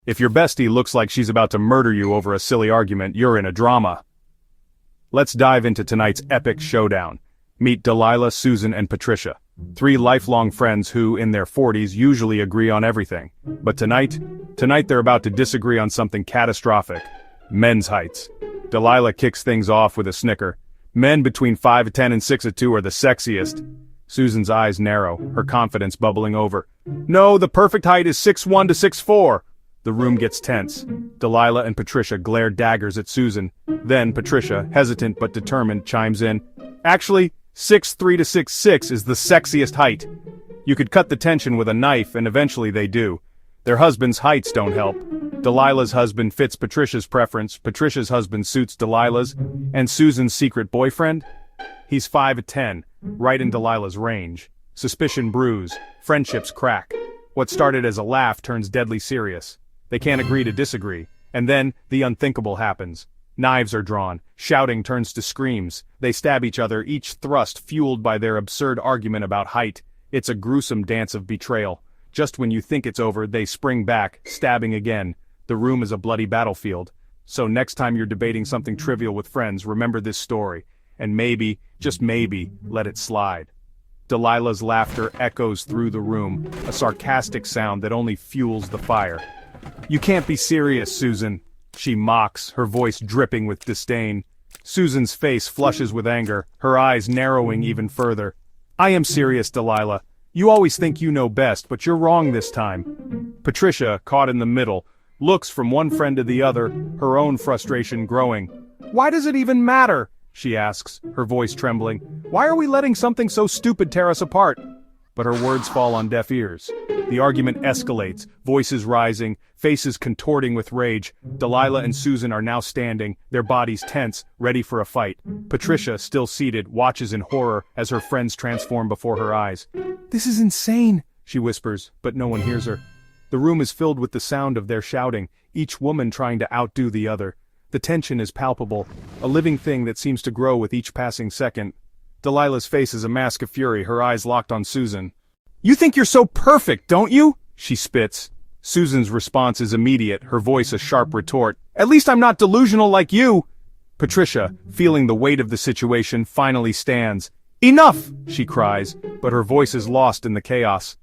If your bestie looks like she's about to murder you over a silly argument, you're in a drama. Let's dive into tonight's epic showdown. Meet Delilah, Susan, and Patricia. Three lifelong friends who, in their 40s, usually agree on everything. But tonight they're about to disagree on something catastrophic. Men's heights. Delilah kicks things off with a snicker. Men between 5'10" and 6'2" are the sexiest. Susan's eyes narrow, her confidence bubbling over. No, the perfect height is 6'1" to 6'4". The room gets tense. Delilah and Patricia glare daggers at Susan. Then Patricia, hesitant but determined, chimes in. Actually, 6'3" to 6'6" is the sexiest height. You could cut the tension with a knife, and eventually they do. Their husbands' heights don't help. Delilah's husband fits Patricia's preference, Patricia's husband suits Delilah's, and Susan's secret boyfriend? He's 5'10", right in Delilah's range. Suspicion brews, friendships crack. What started as a laugh turns deadly serious. They can't agree to disagree, and then the unthinkable happens. Knives are drawn, shouting turns to screams. They stab each other, each thrust fueled by their absurd argument about height. It's a gruesome dance of betrayal. Just when you think it's over, they spring back, stabbing again. The room is a bloody battlefield. So next time you're debating something trivial with friends, remember this story. And maybe, just maybe, let it slide. Delilah's laughter echoes through the room, a sarcastic sound that only fuels the fire. You can't be serious, Susan. She mocks, her voice dripping with disdain. Susan's face flushes with anger, her eyes narrowing even further. I am serious, Delilah. You always think you know best, but you're wrong this time. Patricia, caught in the middle, looks from one friend to the other, her own frustration growing. Why does it even matter? She asks, her voice trembling. Why are we letting something so stupid tear us apart? But her words fall on deaf ears. The argument escalates, voices rising, faces contorting with rage. Delilah and Susan are now standing, their bodies tense, ready for a fight. Patricia, still seated, watches in horror as her friends transform before her eyes. This is insane, she whispers, but no one hears her. The room is filled with the sound of their shouting, each woman trying to outdo the other. The tension is palpable, a living thing that seems to grow with each passing second. Delilah's face is a mask of fury, her eyes locked on Susan. You think you're so perfect, don't you? She spits. Susan's response is immediate, her voice a sharp retort. At least I'm not delusional like you. Patricia, feeling the weight of the situation, finally stands. Enough, she cries, but her voice is lost in the chaos.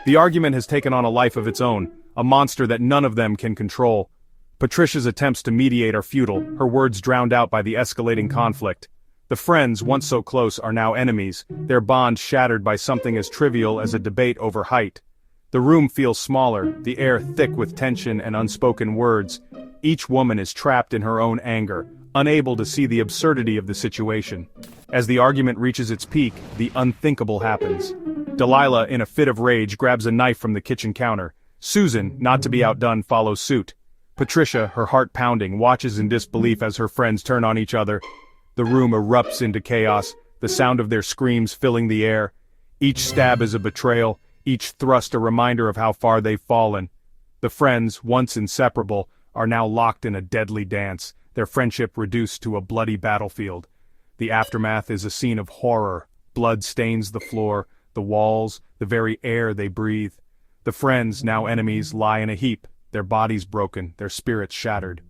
The argument has taken on a life of its own, a monster that none of them can control. Patricia's attempts to mediate are futile, her words drowned out by the escalating conflict. The friends, once so close, are now enemies, their bond shattered by something as trivial as a debate over height. The room feels smaller, the air thick with tension and unspoken words. Each woman is trapped in her own anger, unable to see the absurdity of the situation. As the argument reaches its peak, the unthinkable happens. Delilah, in a fit of rage, grabs a knife from the kitchen counter. Susan, not to be outdone, follows suit. Patricia, her heart pounding, watches in disbelief as her friends turn on each other. The room erupts into chaos, the sound of their screams filling the air. Each stab is a betrayal, each thrust a reminder of how far they've fallen. The friends, once inseparable, are now locked in a deadly dance, their friendship reduced to a bloody battlefield. The aftermath is a scene of horror. Blood stains the floor, the walls, the very air they breathe. The friends, now enemies, lie in a heap, their bodies broken, their spirits shattered.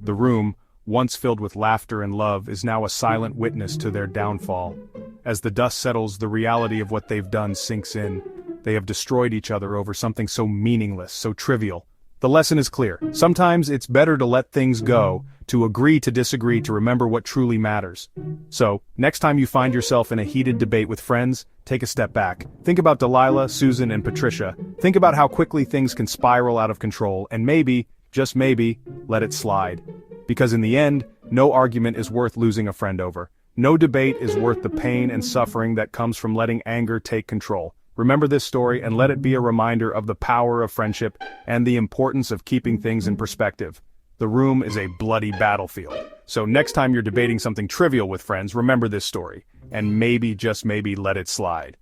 The room, once filled with laughter and love, is now a silent witness to their downfall. As the dust settles, the reality of what they've done sinks in. They have destroyed each other over something so meaningless, so trivial. The lesson is clear. Sometimes it's better to let things go, to agree to disagree, to remember what truly matters. So, next time you find yourself in a heated debate with friends, take a step back. Think about Delilah, Susan, and Patricia. Think about how quickly things can spiral out of control, and maybe, just maybe, let it slide. Because in the end, no argument is worth losing a friend over. No debate is worth the pain and suffering that comes from letting anger take control. Remember this story and let it be a reminder of the power of friendship and the importance of keeping things in perspective. The room is a bloody battlefield. So next time you're debating something trivial with friends, remember this story. And maybe, just maybe, let it slide.